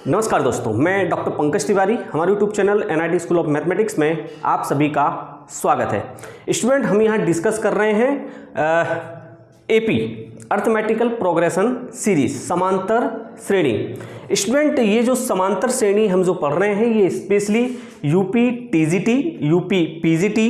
नमस्कार दोस्तों, मैं डॉक्टर पंकज तिवारी। हमारे YouTube channel NIT school of mathematics में आप सभी का स्वागत है। स्टूडेंट, हम यहाँ डिस्कस कर रहे हैं एपी अर्थमेटिकल प्रोग्रेशन सीरीज समांतर श्रेणी। स्टूडेंट, ये जो समांतर श्रेणी हम जो पढ़ रहे हैं ये specially UP TGT, UP PGT,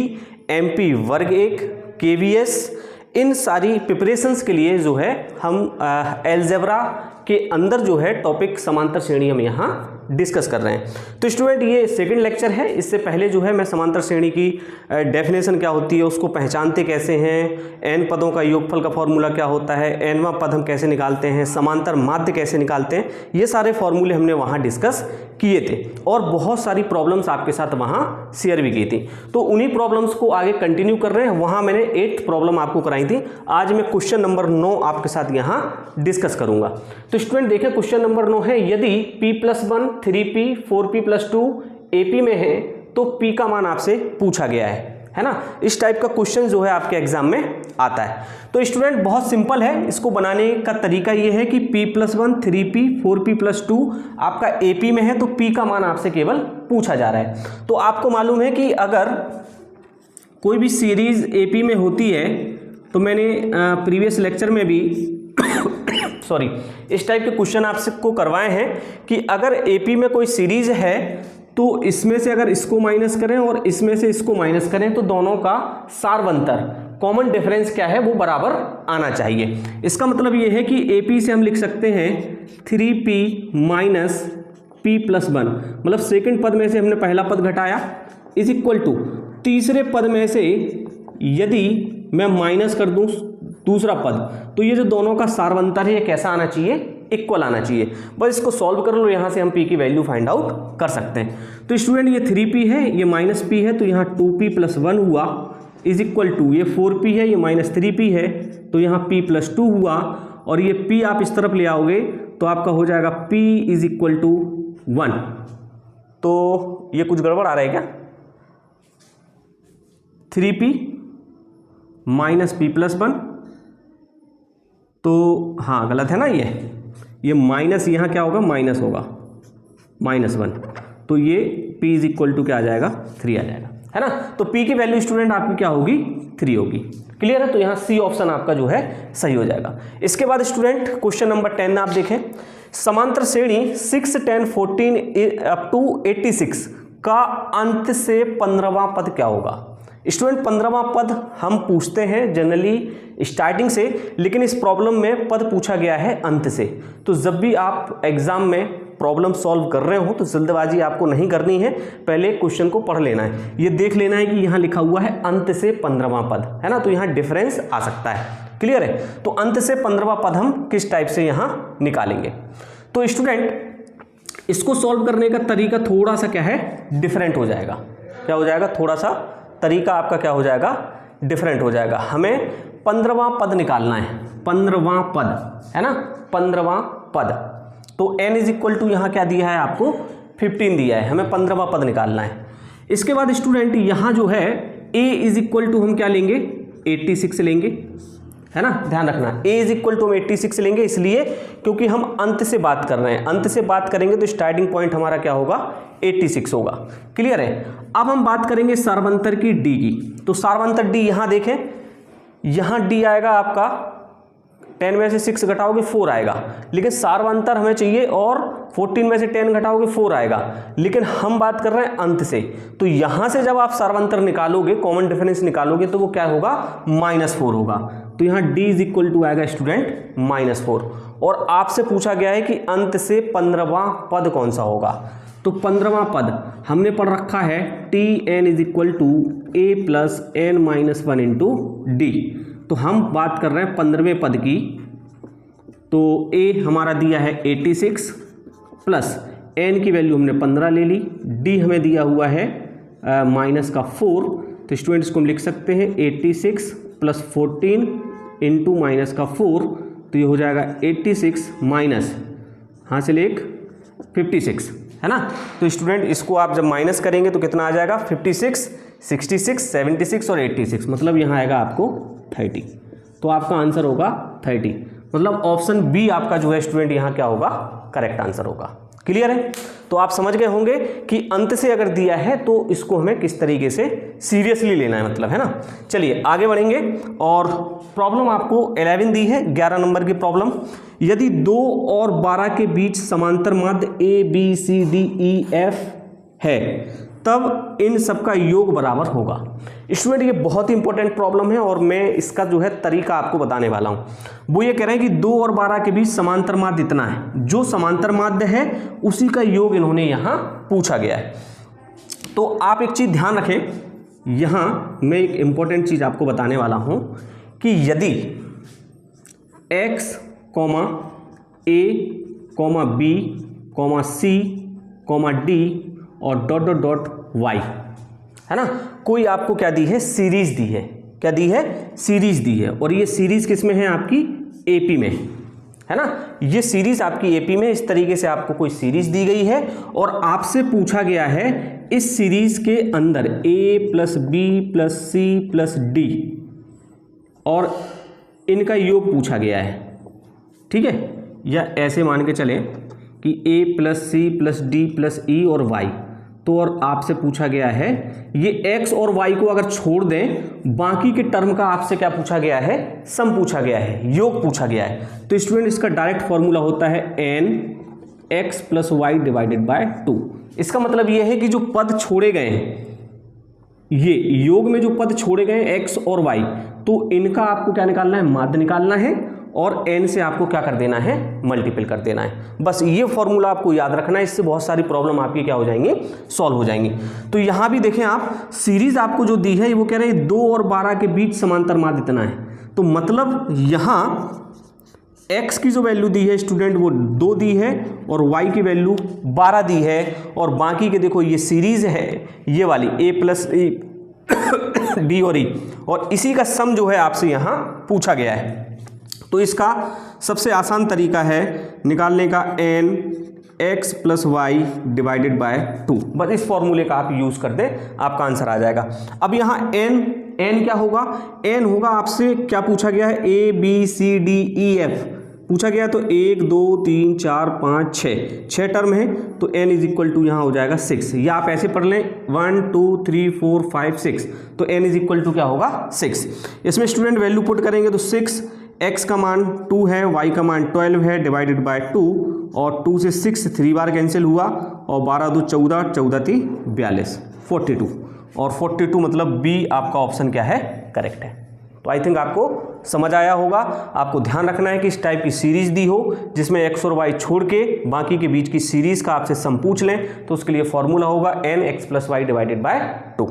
MP वर्ग 1, केवीएस, इन सारी प्रिपरेशंस के लिए जो है हम एलजेब्रा के अंदर जो है टॉपिक समांतर श्रेणी हम यहाँ डिस्कस कर रहे हैं। तो स्टूडेंट, ये सेकंड लेक्चर है। इससे पहले जो है मैं समांतर श्रेणी की डेफिनेशन क्या होती है, उसको पहचानते कैसे हैं, एन पदों का योगफल का फॉर्मूला क्या होता है, एनवां पद हम कैसे निकालते हैं, समांतर माध्य कैसे निकालते हैं, ये सारे फॉर्मूले हमने वहाँ डिस्कस किए थे और बहुत सारी प्रॉब्लम्स आपके साथ वहाँ शेयर भी की थी। तो उन्हीं प्रॉब्लम्स को आगे कंटिन्यू कर रहे हैं। वहाँ मैंने 8 प्रॉब्लम आपको कराई थी। आज मैं क्वेश्चन नंबर 9 आपके साथ यहाँ डिस्कस करूँगा। तो स्टूडेंट देखिए, क्वेश्चन नंबर 9 है, यदि p+1 3p 4p+2 AP में है तो p का मान आपसे पूछा गया है ना। इस टाइप का क्वेश्चन जो है आपके एग्जाम में आता है। तो स्टूडेंट बहुत सिंपल है, इसको बनाने का तरीका ये है कि p+1 3p 4p+2 आपका AP में है तो p का मान आपसे केवल पूछा जा रहा है। तो आपको मालूम है कि अगर कोई भी सीरीज AP में होती है तो मैंने प्रीवियस लेक्चर में भी सॉरी इस टाइप के क्वेश्चन आपको करवाए हैं कि अगर AP में कोई सीरीज है तो इसमें से अगर इसको माइनस करें और इसमें से इसको माइनस करें तो दोनों का सारवंतर कॉमन डिफरेंस क्या है वो बराबर आना चाहिए। इसका मतलब ये है कि AP से हम लिख सकते हैं 3p माइनस p+1, मतलब सेकंड पद में से हमने पहला पद घटाया इज इक्वल टू तीसरे पद में से यदि मैं माइनस कर दूं दूसरा पद, तो ये जो दोनों का सारवंतर है ये कैसा आना चाहिए, इक्वल आना चाहिए। बस इसको सॉल्व कर लो, यहाँ से हम p की वैल्यू फाइंड आउट कर सकते हैं। तो स्टूडेंट ये 3p है, ये -p है, तो यहाँ 2p+1 हुआ इज इक्वल टू ये 4p है, ये -3p है, तो यहाँ p+2 हुआ और ये p आप इस तरफ ले आओगे तो आपका हो जाएगा p इज इक्वल टू 1। तो ये कुछ गड़बड़ आ रहा है क्या, 3p माइनस p+1, तो हाँ गलत है ना, ये माइनस यहाँ क्या होगा, माइनस होगा -1, तो ये p इज इक्वल टू क्या आ जाएगा, 3 आ जाएगा, है ना। तो p की वैल्यू स्टूडेंट आपकी क्या होगी, 3 होगी। क्लियर है। तो यहाँ C ऑप्शन आपका जो है सही हो जाएगा। इसके बाद स्टूडेंट क्वेश्चन नंबर 10 आप देखें, समांतर श्रेणी 6, 10, 14 अप टू 86 का अंत से 15वां पद क्या होगा। स्टूडेंट 15वां पद हम पूछते हैं जनरली स्टार्टिंग से, लेकिन इस प्रॉब्लम में पद पूछा गया है अंत से। तो जब भी आप एग्जाम में प्रॉब्लम सॉल्व कर रहे हो तो जल्दबाजी आपको नहीं करनी है, पहले क्वेश्चन को पढ़ लेना है, ये देख लेना है कि यहाँ लिखा हुआ है अंत से 15वां पद, है ना, तो यहाँ डिफरेंस आ सकता है। क्लियर है। तो अंत से 15वां पद हम किस टाइप से यहाँ निकालेंगे। तो स्टूडेंट इसको सॉल्व करने का तरीका थोड़ा सा क्या है, डिफरेंट हो जाएगा। क्या हो जाएगा, थोड़ा सा तरीका आपका क्या हो जाएगा, डिफरेंट हो जाएगा। हमें 15वां पद निकालना है, 15वां पद, है ना, 15वां पद। तो n इज इक्वल टू यहाँ क्या दिया है आपको, 15 दिया है, हमें 15वां पद निकालना है। इसके बाद स्टूडेंट यहाँ जो है a इज इक्वल टू हम क्या लेंगे, 86 लेंगे, है ना, ध्यान रखना a इज इक्वल टू हम 86 लेंगे, इसलिए क्योंकि हम अंत से बात कर रहे हैं, अंत से बात करेंगे तो स्टार्टिंग पॉइंट हमारा क्या होगा, 86 होगा। क्लियर है। अब हम बात करेंगे सारवंतर की d की। तो सारवंतर d यहाँ देखें, यहाँ d आएगा आपका 10 में से 6 घटाओगे 4 आएगा, लेकिन सारवंतर हमें चाहिए और 14 में से 10 घटाओगे 4 आएगा, लेकिन हम बात कर रहे हैं अंत से। तो यहाँ से जब आप सारवंतर निकालोगे, कॉमन डिफरेंस निकालोगे, तो वो क्या होगा, -4 होगा। तो यहाँ d इज इक्वल टू आएगा स्टूडेंट -4। और आपसे पूछा गया है कि अंत से 15वां पद कौन सा होगा। तो 15वां पद हमने पढ़ रखा है tn is equal to a plus n-1 into D. तो हम बात कर रहे हैं 15वें पद की। तो a हमारा दिया है 86 प्लस n की वैल्यू हमने 15 ले ली, d हमें दिया हुआ है -4। तो स्टूडेंट्स को हम लिख सकते हैं 86 प्लस 14 इंटू -4, तो ये हो जाएगा 86 माइनस हाँ से लेक 56, है ना। तो स्टूडेंट इसको आप जब माइनस करेंगे तो कितना आ जाएगा, 56, 66, 76 और 86, मतलब यहाँ आएगा आपको 30। तो आपका आंसर होगा 30, मतलब ऑप्शन बी आपका जो है स्टूडेंट यहाँ क्या होगा, करेक्ट आंसर होगा। क्लियर है? तो आप समझ गए होंगे कि अंत से अगर दिया है तो इसको हमें किस तरीके से सीरियसली लेना है, मतलब, है ना। चलिए आगे बढ़ेंगे और प्रॉब्लम आपको 11 दी है, 11 नंबर की प्रॉब्लम। यदि 2 और 12 के बीच समांतर माध्य ABCDEF है तब इन सबका योग बराबर होगा। स्टूडेंट ये बहुत ही इंपॉर्टेंट प्रॉब्लम है और मैं इसका जो है तरीका आपको बताने वाला हूं। वो ये कह रहे हैं कि 2 और 12 के बीच समांतर माध्य इतना है, जो समांतर माध्य है उसी का योग इन्होंने यहां पूछा गया है। तो आप एक चीज ध्यान रखें, यहां मैं एक इंपॉर्टेंट चीज आपको बताने वाला हूं कि यदि x, a, b, c, d और डॉट डॉट डॉट y, है ना, कोई आपको क्या दी है, सीरीज दी है। क्या दी है? सीरीज दी है। और ये सीरीज किस में है? आपकी एपी में, है ना। ये सीरीज आपकी एपी में, इस तरीके से आपको कोई सीरीज दी गई है और आपसे पूछा गया है इस सीरीज के अंदर a plus B plus C plus D और इनका योग पूछा गया है, ठीक है। या ऐसे मान के चलें कि a plus C plus D plus E और y, तो और आपसे पूछा गया है ये x और y को अगर छोड़ दें, बाकी के टर्म का आपसे क्या पूछा गया है? सम पूछा गया है, योग पूछा गया है। तो स्टूडेंट इसका डायरेक्ट फॉर्मूला होता है n x plus Y divided by 2। इसका मतलब यह है कि जो पद छोड़े गए हैं, ये योग में जो पद छोड़े गए x और y, तो इनका आपको क्या निकालना है? माध्य निकालना है और n से आपको क्या कर देना है? मल्टीपल कर देना है। बस ये फॉर्मूला आपको याद रखना है, इससे बहुत सारी प्रॉब्लम आपकी क्या हो जाएंगी? सॉल्व हो जाएंगी। तो यहां भी देखें आप, सीरीज आपको जो दी है वो कह रहे हैं 2 और 12 के बीच समांतर माध्य इतना है। तो मतलब यहां x की जो वैल्यू दी है स्टूडेंट वो 2 दी है और y की वैल्यू 12 दी है और बाकी के देखो ये सीरीज है ये वाली a प्लस डी और ई, और इसी का सम जो है आपसे यहां पूछा गया है। तो इसका सबसे आसान तरीका है निकालने का n x plus Y divided by 2। बस इस फॉर्मूले का आप यूज कर दें, आपका आंसर आ जाएगा। अब यहाँ n क्या होगा? n होगा, आपसे क्या पूछा गया है? a b c d e f पूछा गया, तो 1 2 3 4 5 6 टर्म है, तो n इज इक्वल टू यहाँ हो जाएगा 6। या आप ऐसे पढ़ लें 1 2 3 4 5 6, तो n इज इक्वल टू क्या होगा? 6। इसमें स्टूडेंट वैल्यू पुट करेंगे तो 6, x का मान 2 है, y का मान 12 है, डिवाइडेड बाय 2, और 2 से 6 3 बार कैंसिल हुआ और 12 2 14, 14 3 42, 42, और 42 मतलब बी आपका ऑप्शन क्या है? करेक्ट है। तो आई थिंक आपको समझ आया होगा। आपको ध्यान रखना है कि इस टाइप की सीरीज दी हो जिसमें x और y छोड़ के बाकी के बीच की सीरीज का आपसे सम पूछ लें, तो उसके लिए फॉर्मूला होगा n x plus Y divided by 2।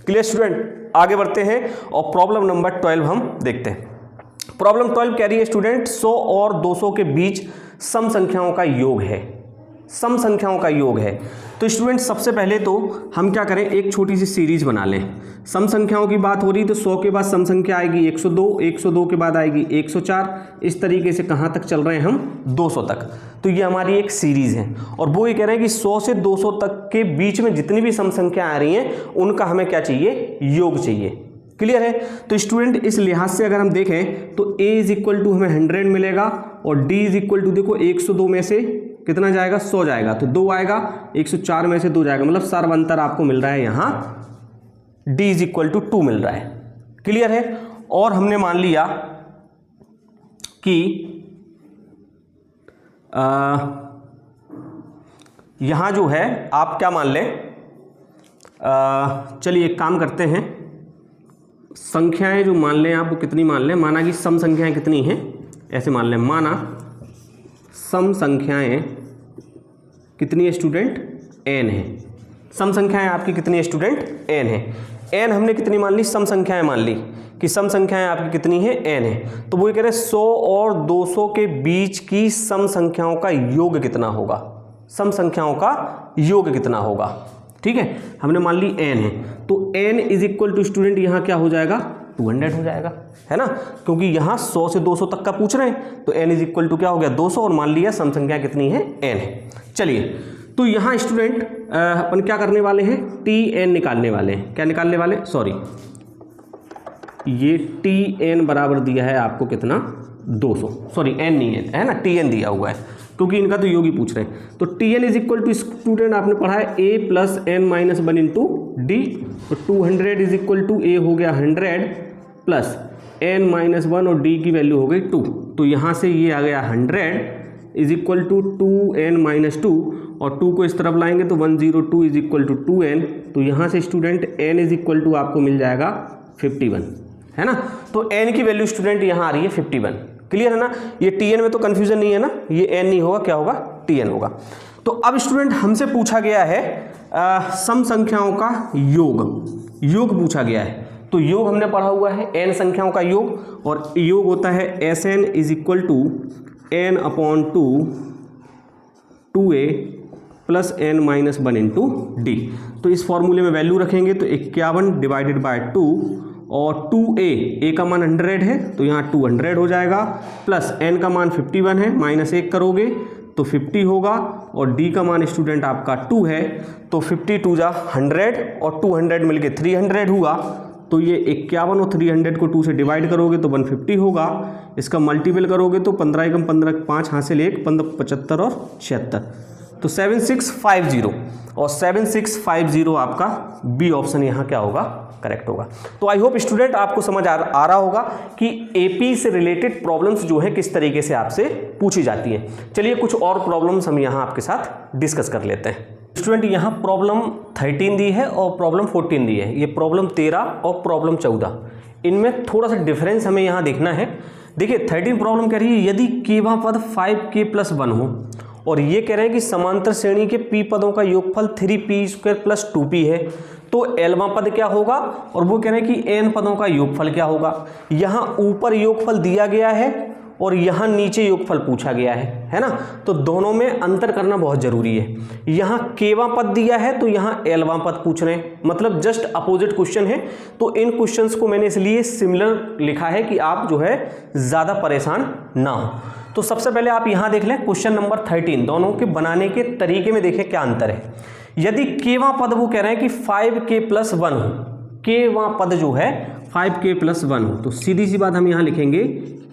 Clear student? आगे बढ़ते हैं और प्रॉब्लम नंबर 12 हम देखते हैं। प्रॉब्लम 12 कह रही है स्टूडेंट 100 और 200 के बीच सम संख्याओं का योग है। सम संख्याओं का योग है। तो स्टूडेंट सबसे पहले तो हम क्या करें, एक छोटी सी सीरीज बना लें। सम संख्याओं की बात हो रही तो 100 के बाद सम संख्या आएगी 102, 102 के बाद आएगी 104, इस तरीके से कहाँ तक चल रहे हैं हम? 200 तक। तो ये हमारी एक सीरीज है और वो ये कह रहे हैं कि 100 से 200 तक के बीच में जितनी भी सम संख्या आ रही हैं उनका हमें क्या चाहिए? योग चाहिए। क्लियर है? तो स्टूडेंट इस लिहाज से अगर हम देखें तो a इज इक्वल टू हमें 100 मिलेगा और d इज इक्वल टू देखो 102 में से कितना जाएगा? 100 जाएगा, तो 2 आएगा, 104 में से 2 जाएगा, मतलब सर्व अंतर आपको मिल रहा है यहाँ d इज इक्वल टू 2 मिल रहा है। क्लियर है? और हमने मान लिया कि यहाँ जो है आप क्या मान लें, चलिए एक काम करते हैं, संख्याएं जो मान लें आप वो कितनी मान लें, माना कि सम संख्याएं कितनी हैं, ऐसे मान लें, माना सम संख्याएं कितनी है स्टूडेंट? n है। सम संख्याएं आपकी कितनी है स्टूडेंट? n है। n हमने कितनी मान ली? सम संख्याएं मान ली कि सम संख्याएं आपकी कितनी है? n है। तो वो ये कह रहे हैं 100 और 200 के बीच की सम संख्याओं का योग कितना होगा? सम संख्याओं का योग कितना होगा? ठीक है, हमने मान ली n है, तो n is equal to student यहाँ क्या हो जाएगा? 200 हो जाएगा, है ना, क्योंकि यहाँ 100 से 200 तक का पूछ रहे हैं, तो n इज इक्वल टू क्या हो गया? 200, और मान लिया सम संख्या कितनी है? n है। चलिए, तो यहाँ स्टूडेंट अपन क्या करने वाले हैं? tn निकालने वाले हैं। क्या निकालने वाले? सॉरी, ये Tn बराबर दिया है आपको कितना 200, सॉरी n नहीं है ना, Tn दिया हुआ है क्योंकि इनका तो योग ही पूछ रहे हैं। तो Tn is equal to, student आपने पढ़ा है a plus n minus 1 into D. तो 200 इज इक्वल टू a हो गया 100 प्लस n माइनस 1 और d की वैल्यू हो गई 2। तो यहाँ से ये आ गया 100 is equal to 2n minus 2 और 2 को इस तरफ लाएंगे तो 102 इज इक्वल टू 2n। तो यहाँ से student n is equal to आपको मिल जाएगा 51, है ना। तो n की वैल्यू स्टूडेंट यहाँ आ रही है 51। क्लियर है ना, ये Tn में तो कन्फ्यूजन नहीं है ना, ये n नहीं होगा, क्या होगा Tn होगा। तो अब स्टूडेंट हमसे पूछा गया है सम संख्याओं का योग पूछा गया है। तो योग हमने पढ़ा हुआ है n संख्याओं का योग, और योग होता है Sn is equal to n upon 2a plus n minus 1 into D. तो इस फॉर्मूले में वैल्यू रखेंगे तो 51 डिवाइडेड बाय 2 और 2a का मान 100 है तो यहाँ 200 हो जाएगा, प्लस n का मान 51 है, माइनस 1 करोगे तो 50 होगा, और d का मान स्टूडेंट आपका 2 है तो 52 जा 100 और 200 मिलके 300 हुआ। तो ये 51 और 300 को 2 से डिवाइड करोगे तो 150 होगा, इसका मल्टीपल करोगे तो 15 एकम 15 5 हासिल 1 15 75 और 76, तो 7650 और 7650 आपका बी ऑप्शन यहाँ क्या होगा, करेक्ट होगा। तो आई होप स्टूडेंट आपको समझ आ रहा होगा कि एपी से रिलेटेड प्रॉब्लम्स जो है किस तरीके से आपसे पूछी जाती हैं। चलिए कुछ और प्रॉब्लम्स हम यहाँ आपके साथ डिस्कस कर लेते हैं। स्टूडेंट यहाँ प्रॉब्लम 13 दी है और प्रॉब्लम 14 दी है, ये प्रॉब्लम 13 और प्रॉब्लम 14, इनमें थोड़ा सा डिफरेंस हमें यहाँ देखना है। देखिए 13 प्रॉब्लम कह रही है यदि केवा पद 5k+1 हो, और ये कह रहे हैं कि समांतर श्रेणी के p पदों का योगफल 3p² + 2p है, तो एलवां पद क्या होगा, और वो कह रहे हैं कि n पदों का योगफल क्या होगा। यहाँ ऊपर योगफल दिया गया है और यहाँ नीचे योगफल पूछा गया है ना, तो दोनों में अंतर करना बहुत जरूरी है। यहाँ केवां पद दिया है तो यहाँ एलवां पद पूछ रहे हैं, मतलब जस्ट अपोजिट क्वेश्चन है। तो इन क्वेश्चंस को मैंने इसलिए सिमिलर लिखा है कि आप जो है ज़्यादा परेशान ना हो। तो सबसे पहले आप यहाँ देख लें क्वेश्चन नंबर 13, दोनों के बनाने के तरीके में देखें क्या अंतर है। यदि केवां पद वो कह रहे हैं कि 5k+1 हो, केवां पद जो है 5k+1 हो, तो सीधी सी बात हम यहाँ लिखेंगे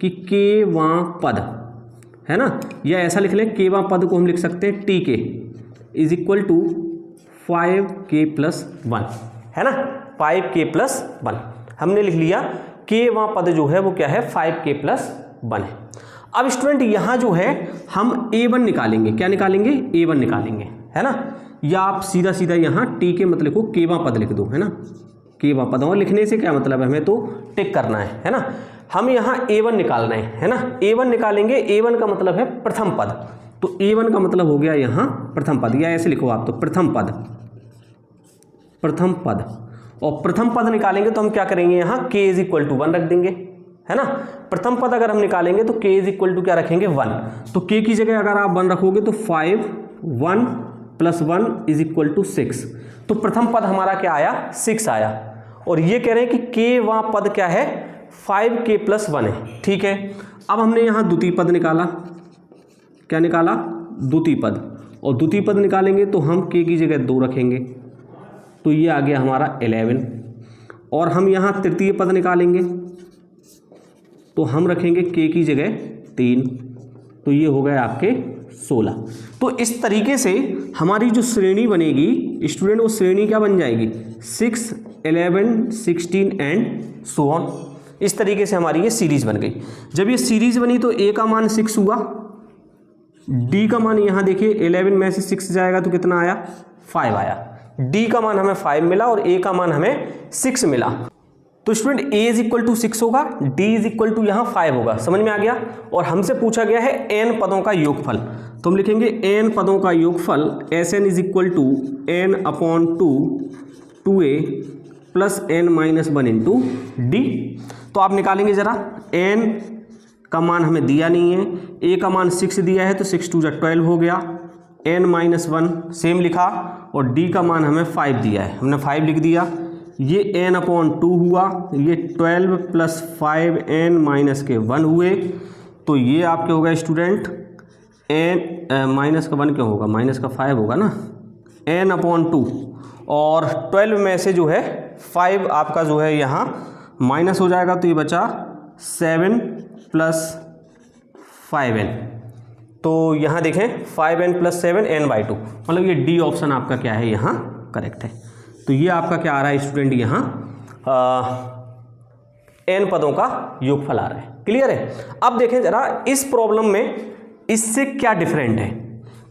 कि केवां पद, है ना, या ऐसा लिख लें केवां पद को हम लिख सकते हैं tk is equal to 5k+1, है ना, 5k+1 हमने लिख लिया। केवां पद जो है वो क्या है 5k+1 है। अब स्टूडेंट यहाँ जो है हम a1 निकालेंगे, क्या निकालेंगे, a1 निकालेंगे, है ना, या आप सीधा सीधा यहाँ tk मतलब को केवां पद लिख दो, है ना, केवां पद, और लिखने से क्या मतलब है, हमें तो टिक करना है ना। हम यहाँ a1 निकालना है ना, a1 निकालेंगे, a1 का मतलब है प्रथम पद, तो a1 का मतलब हो गया यहाँ प्रथम पद, या ऐसे लिखो आप तो प्रथम पद, और प्रथम पद निकालेंगे तो हम क्या करेंगे, यहाँ k इज इक्वल टू 1 रख देंगे, है ना। प्रथम पद अगर हम निकालेंगे तो k इज इक्वल टू क्या रखेंगे 1, तो k की जगह अगर आप 1 रखोगे तो 5 1 + 1 इज इक्वल टू 6, तो प्रथम पद हमारा क्या आया 6 आया, और ये कह रहे हैं कि केवां पद क्या है 5k+1 है, ठीक है। अब हमने यहाँ द्वितीय पद निकाला, क्या निकाला, द्वितीय पद, और द्वितीय पद निकालेंगे तो हम k की जगह 2 रखेंगे, तो ये आ गया हमारा 11, और हम यहाँ तृतीय पद निकालेंगे तो हम रखेंगे k की जगह 3, तो ये हो गए आपके 16। तो इस तरीके से हमारी जो श्रेणी बनेगी स्टूडेंट, वो श्रेणी क्या बन जाएगी 6 11 16 एंड सो ऑन। इस तरीके से हमारी ये सीरीज बन गई। जब ये सीरीज बनी तो a का मान 6 हुआ, d का मान यहाँ देखिए 11 में से 6 जाएगा तो कितना आया 5 आया, d का मान हमें 5 मिला और a का मान हमें 6 मिला। तो student a is equal to 6 होगा, d इज इक्वल टू यहाँ 5 होगा, समझ में आ गया। और हमसे पूछा गया है n पदों का योगफल, तो हम लिखेंगे n पदों का योगफल Sn is equal to n upon 2a plus n minus 1 into D. तो आप निकालेंगे ज़रा, n का मान हमें दिया नहीं है, a का मान 6 दिया है तो 6 2 12 हो गया, n माइनस 1 सेम लिखा, और d का मान हमें 5 दिया है, हमने 5 लिख दिया, ये n अपॉन 2 हुआ, ये 12 प्लस 5 n माइनस के 1 हुए, तो ये आपके हो गए स्टूडेंट n माइनस का 1 क्यों होगा, माइनस का 5 होगा ना, n अपॉन 2, और 12 में से जो है 5 आपका जो है यहाँ माइनस हो जाएगा तो ये बचा 7 + 5n। तो यहाँ देखें 5n + 7 n/2, मतलब ये डी ऑप्शन आपका क्या है यहाँ करेक्ट है। तो ये आपका क्या आ रहा है स्टूडेंट, यहाँ n पदों का योगफल आ रहा है। क्लियर है। अब देखें जरा इस प्रॉब्लम में इससे क्या डिफरेंट है।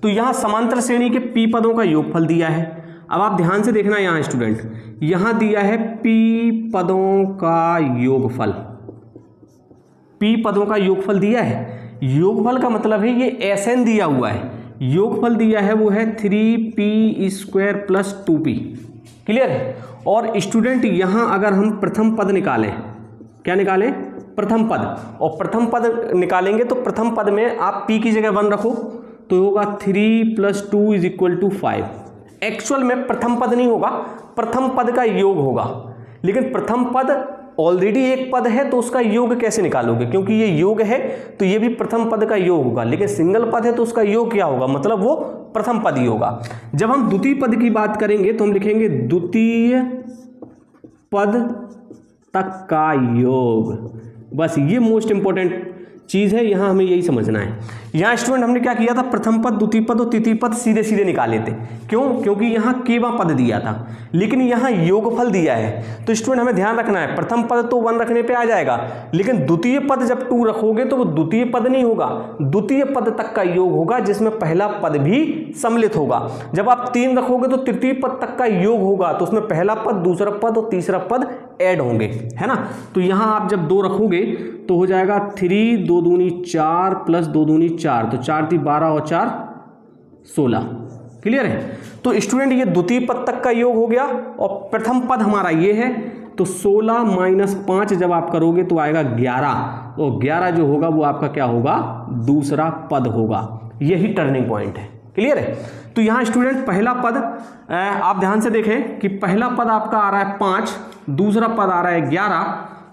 तो यहाँ समांतर श्रेणी के p पदों का योगफल दिया है। अब आप ध्यान से देखना यहाँ स्टूडेंट, यहाँ दिया है p पदों का योगफल, p पदों का योगफल दिया है। योगफल का मतलब है ये Sn दिया हुआ है, योगफल दिया है वो है 3p² + 2p। क्लियर है। और स्टूडेंट यहाँ अगर हम प्रथम पद निकालें, क्या निकालें, प्रथम पद, और प्रथम पद निकालेंगे तो प्रथम पद में आप p की जगह 1 रखो तो होगा 3 + 2 = 5। एक्चुअल में प्रथम पद नहीं होगा, प्रथम पद का योग होगा, लेकिन प्रथम पद ऑलरेडी एक पद है तो उसका योग कैसे निकालोगे, क्योंकि ये योग है तो ये भी प्रथम पद का योग होगा, लेकिन सिंगल पद है तो उसका योग क्या होगा, मतलब वो प्रथम पद ही होगा। जब हम द्वितीय पद की बात करेंगे तो हम लिखेंगे द्वितीय पद तक का योग। बस ये मोस्ट इंपॉर्टेंट चीज़ है, यहाँ हमें यही समझना है। यहाँ स्टूडेंट हमने क्या किया था, प्रथम पद, द्वितीय पद और तृतीय पद सीधे सीधे निकाले थे। क्यों, क्योंकि यहाँ केवा पद दिया था, लेकिन यहाँ योगफल दिया है। तो स्टूडेंट हमें ध्यान रखना है, प्रथम पद तो 1 रखने पे आ जाएगा, लेकिन द्वितीय पद जब 2 रखोगे तो वो द्वितीय पद नहीं होगा, द्वितीय पद तक का योग होगा, जिसमें पहला पद भी सम्मिलित होगा। जब आप 3 रखोगे तो तृतीय पद तक का योग होगा, तो उसमें पहला पद, दूसरा पद और तीसरा पद ऐड होंगे, है ना। तो यहाँ आप जब 2 रखोगे तो हो जाएगा 3 2 दूनी 4 + 2 दूनी 4, तो 4 × 12 और 4 16। क्लियर है। तो स्टूडेंट ये द्वितीय पद तक का योग हो गया, और प्रथम पद हमारा ये है, तो 16 - 5 जब आप करोगे तो आएगा 11, और 11 जो होगा वो आपका क्या होगा, दूसरा पद होगा। यही टर्निंग पॉइंट है। क्लियर है। तो यहाँ स्टूडेंट पहला पद आप ध्यान से देखें कि पहला पद आपका आ रहा है 5, दूसरा पद आ रहा है 11,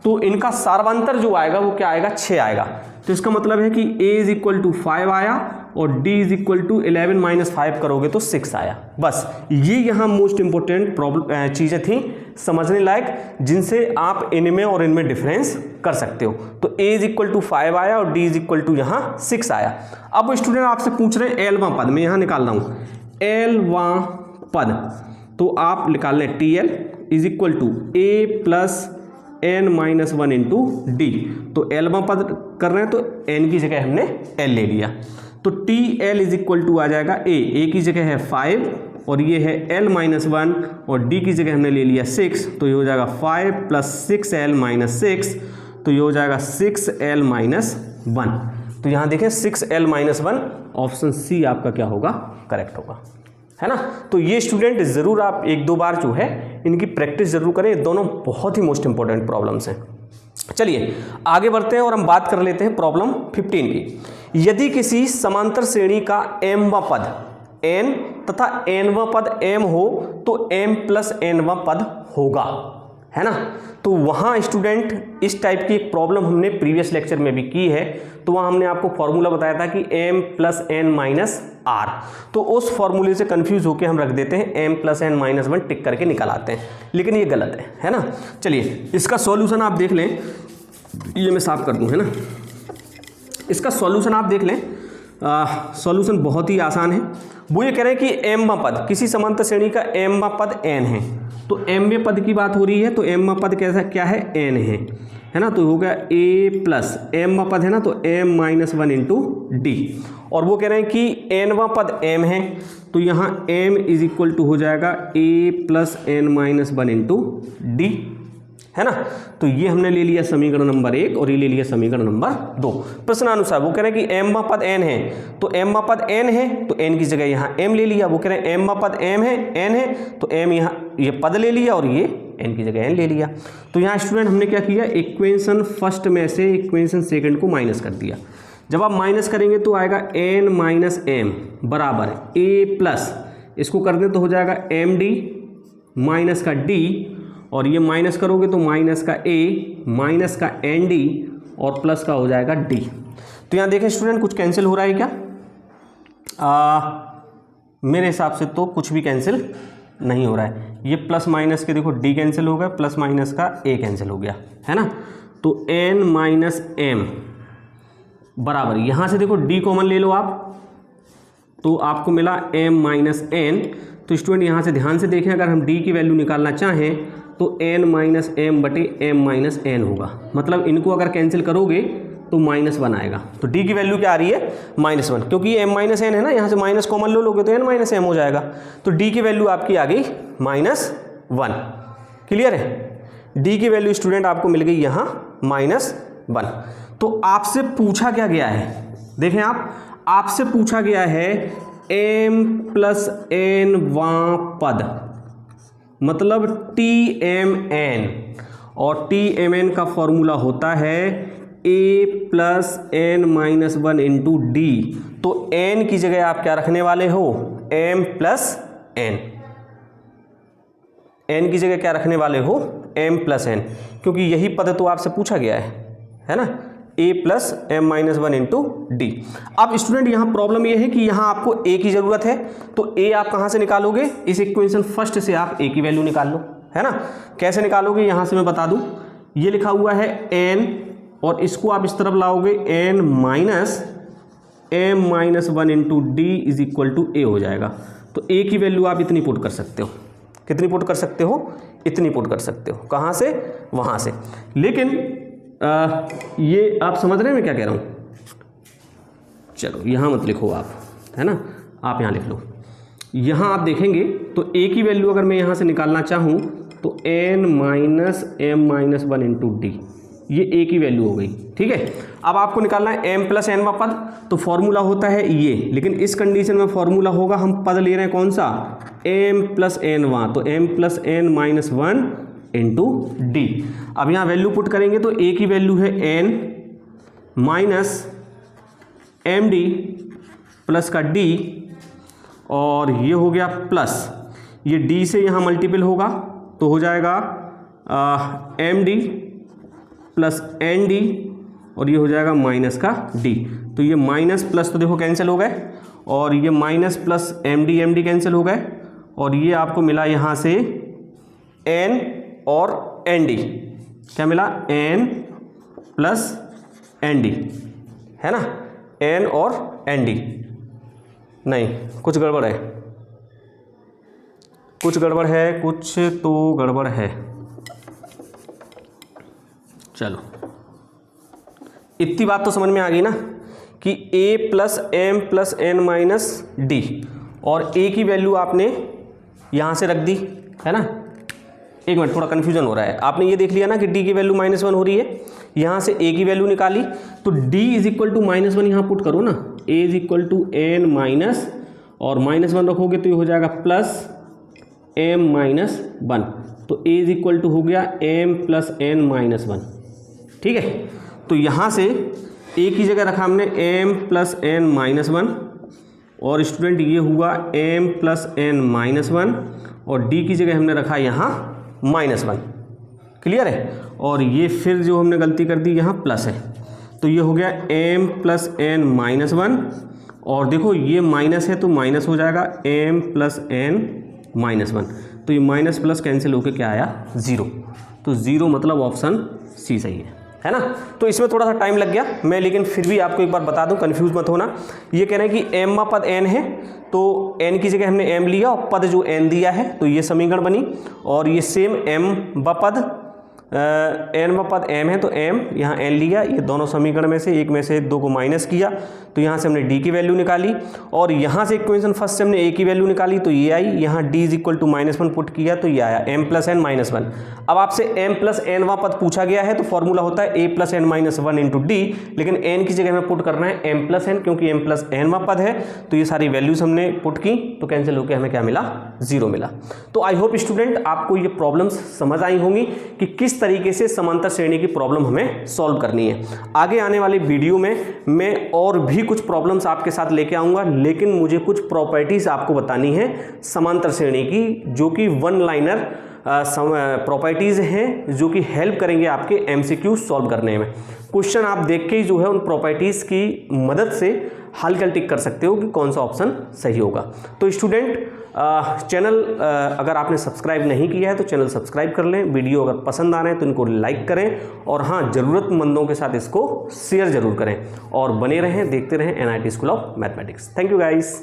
तो इनका सार्वंतर जो आएगा वो क्या आएगा, 6 आएगा। तो इसका मतलब है कि a = 5 आया और d = 11 - 5 करोगे तो 6 आया। बस ये यहाँ मोस्ट इंपोर्टेंट प्रॉब्लम चीज़ें थी समझने लायक, जिनसे आप इनमें और इनमें डिफरेंस कर सकते हो। तो a = 5 आया और d = यहाँ 6 आया। अब स्टूडेंट आपसे पूछ रहे हैं एलवां पद, मैं यहाँ निकाल रहा हूँ एलवां पद, तो आप निकाल लें TL = a + n - 1 × d। तो एलवां पद कर रहे हैं तो n की जगह हमने l ले लिया, तो TL = आ जाएगा a की जगह है 5 और ये है l - 1, और d की जगह हमने ले लिया 6, तो ये हो जाएगा 5 + 6l - 6, तो ये हो जाएगा 6l - 1। तो यहाँ देखें 6l - 1, ऑप्शन सी आपका क्या होगा, करेक्ट होगा, है ना। तो ये स्टूडेंट ज़रूर आप 1-2 बार जो है इनकी प्रैक्टिस ज़रूर करें, ये दोनों बहुत ही मोस्ट इंपॉर्टेंट प्रॉब्लम्स हैं। चलिए आगे बढ़ते हैं और हम बात कर लेते हैं प्रॉब्लम 15 की। यदि किसी समांतर श्रेणी का mवां पद n तथा nवां पद m हो तो m + nवां पद होगा, है ना। तो वहाँ स्टूडेंट इस टाइप की एक प्रॉब्लम हमने प्रीवियस लेक्चर में भी की है, तो वहाँ हमने आपको फॉर्मूला बताया था कि m + n - r, तो उस फॉर्मूले से कंफ्यूज होकर हम रख देते हैं m + n - 1 टिक करके निकाल आते हैं, लेकिन ये गलत है ना। चलिए इसका सॉल्यूशन आप देख लें, ये मैं साफ कर दूँ, है ना। इसका सॉल्यूशन आप देख लें, सॉल्यूशन बहुत ही आसान है। वो ये कह रहे हैं कि mवां पद, किसी समांतर श्रेणी का mवां पद n है, तो mवें पद की बात हो रही है, तो mवां पद कैसा क्या है, n है ना। तो हो गया a प्लस mवां पद है ना, तो m - 1 × d, और वो कह रहे हैं कि nवां पद m है, तो यहाँ m = हो जाएगा a + n - 1 × d, है ना। तो ये हमने ले लिया समीकरण नंबर 1 और ये ले लिया समीकरण नंबर 2। प्रश्नानुसार वो कह रहे हैं कि mवां पद n है, तो mवां पद n है तो n की जगह यहाँ m ले लिया। वो कह रहे हैं mवां पद n है तो m यहाँ ये पद ले लिया और ये n की जगह n ले लिया। तो यहाँ स्टूडेंट हमने क्या किया, इक्वेशन फर्स्ट में से इक्वेशन सेकंड को माइनस कर दिया। जब आप माइनस करेंगे तो आएगा n - m बराबर a प्लस, इसको कर दें तो हो जाएगा md माइनस का d, और ये माइनस करोगे तो माइनस का a माइनस का nd और प्लस का हो जाएगा d। तो यहाँ देखें स्टूडेंट कुछ कैंसिल हो रहा है क्या, मेरे हिसाब से तो कुछ भी कैंसिल नहीं हो रहा है। ये प्लस माइनस के देखो डी कैंसिल हो गया, प्लस माइनस का ए कैंसिल हो गया, है ना। तो n माइनस एम बराबर, यहाँ से देखो डी कॉमन ले लो आप, तो आपको मिला m माइनस एन। तो स्टूडेंट यहाँ से ध्यान से देखें, अगर हम d की वैल्यू निकालना चाहें तो n माइनस एम बटे m माइनस एन होगा। मतलब इनको अगर कैंसिल करोगे तो -1 आएगा। तो d की वैल्यू क्या आ रही है -1, क्योंकि ये m माइनस एन है ना, यहाँ से माइनस कॉमन लो लोगे तो n माइनस एम हो जाएगा। तो d की वैल्यू आपकी आ गई -1। क्लियर है। d की वैल्यू स्टूडेंट आपको मिल गई यहाँ -1। तो आपसे पूछा क्या गया है, देखें आप, आपसे पूछा गया है m प्लस n वां पद, मतलब TMN, और TMN का फॉर्मूला होता है a plus n minus 1 into D. तो n की जगह आप क्या रखने वाले हो, m प्लस n, n की जगह क्या रखने वाले हो, m प्लस n, क्योंकि यही पद तो आपसे पूछा गया है ना, a plus m minus 1 into D. अब स्टूडेंट यहाँ प्रॉब्लम ये है कि यहाँ आपको a की ज़रूरत है, तो a आप कहाँ से निकालोगे, इस इक्वेशन फर्स्ट से आप a की वैल्यू निकाल लो, है ना। कैसे निकालोगे, यहाँ से मैं बता दूँ, ये लिखा हुआ है n, और इसको आप इस तरफ लाओगे n minus m minus 1 into D is equal to a हो जाएगा। तो a की वैल्यू आप इतनी पुट कर सकते हो, कितनी पुट कर सकते हो, इतनी पुट कर सकते हो। कहाँ से, वहाँ से। लेकिन ये आप समझ रहे हैं मैं क्या कह रहा हूँ। चलो यहाँ मत लिखो आप, है ना, आप यहाँ लिख लो। यहाँ आप देखेंगे तो a की वैल्यू अगर मैं यहाँ से निकालना चाहूँ तो n minus M minus 1 into D, ये a की वैल्यू हो गई। ठीक है, अब आपको निकालना है m प्लस n पद, तो फॉर्मूला होता है ये, लेकिन इस कंडीशन में फॉर्मूला होगा, हम पद ले रहे हैं कौन सा, m प्लस n वहाँ, तो m plus n minus 1 into D. अब यहाँ वैल्यू पुट करेंगे तो a की वैल्यू है n minus M D plus का d, और ये हो गया प्लस, ये d से यहाँ मल्टीपल होगा तो हो जाएगा M D plus N D, और ये हो जाएगा माइनस का डी। तो ये माइनस प्लस तो देखो कैंसिल हो गए, और ये minus plus M D cancel हो गए, और ये आपको मिला यहाँ से एन और एन डी, क्या मिला, एन प्लस एन डी, है ना, एन और एन डी। नहीं, कुछ गड़बड़ है, कुछ गड़बड़ है, कुछ तो गड़बड़ है। चलो, इतनी बात तो समझ में आ गई ना कि a plus M plus N minus D, और a की वैल्यू आपने यहाँ से रख दी, है ना। एक मिनट, थोड़ा कन्फ्यूजन हो रहा है। आपने ये देख लिया ना कि d की वैल्यू -1 हो रही है, यहाँ से a की वैल्यू निकाली, तो d इज इक्वल टू -1 यहाँ पुट करो ना, a is equal to n minus, और -1 रखोगे तो ये हो जाएगा प्लस m माइनस 1, तो a इज इक्वल टू हो गया m प्लस n माइनस 1। ठीक है, तो यहाँ से a की जगह रखा हमने m प्लस n माइनस 1, और स्टूडेंट ये हुआ m प्लस n माइनस 1, और d की जगह हमने रखा यहाँ -1। क्लियर है, और ये फिर जो हमने गलती कर दी यहाँ प्लस है, तो ये हो गया m प्लस n माइनस 1, और देखो ये माइनस है तो माइनस हो जाएगा m प्लस n माइनस 1, तो ये माइनस प्लस कैंसिल होकर क्या आया, 0। तो 0 मतलब ऑप्शन सी सही है ना। तो इसमें थोड़ा सा टाइम लग गया मैं, लेकिन फिर भी आपको एक बार बता दूं, कंफ्यूज मत होना। ये कह रहे हैं कि m पद n है, तो n की जगह हमने m लिया और पद जो n दिया है, तो ये समीकरण बनी। और ये सेम m पद n पद m है, तो m यहाँ n लिया, ये दोनों समीकरण में से एक में से 2 को माइनस किया, तो यहाँ से हमने d की वैल्यू निकाली, और यहाँ से इक्वेशन फर्स्ट से हमने a की वैल्यू निकाली, तो ये आई, यहाँ d is equal to -1 put किया, तो ये आया m प्लस एन माइनस 1। अब आपसे m प्लस एन पद पूछा गया है, तो फॉर्मूला होता है a plus N minus 1 into D, लेकिन n की जगह हमें पुट करना है m प्लस एन, क्योंकि m प्लस एन पद है, तो ये सारी वैल्यूज हमने पुट की, तो कैंसिल होकर हमें क्या मिला, 0 मिला। तो आई होप स्टूडेंट आपको ये प्रॉब्लम्स समझ आई होंगी कि किस तरीके से समांतर श्रेणी की प्रॉब्लम हमें सॉल्व करनी है। आगे आने वाले वीडियो में मैं और भी कुछ प्रॉब्लम्स आपके साथ लेके आऊँगा, लेकिन मुझे कुछ प्रॉपर्टीज़ आपको बतानी है समांतर श्रेणी की, जो कि वन लाइनर प्रॉपर्टीज़ हैं, जो कि हेल्प करेंगे आपके MCQ सॉल्व करने में। क्वेश्चन आप देख के ही जो है उन प्रॉपर्टीज़ की मदद से हल कर टिक कर सकते हो कि कौन सा ऑप्शन सही होगा। तो स्टूडेंट चैनल अगर आपने सब्सक्राइब नहीं किया है तो चैनल सब्सक्राइब कर लें। वीडियो अगर पसंद आ रहे हैं तो इनको लाइक करें और हाँ, ज़रूरतमंदों के साथ इसको शेयर ज़रूर करें और बने रहें, देखते रहें NIT school of mathematics. Thank you guys.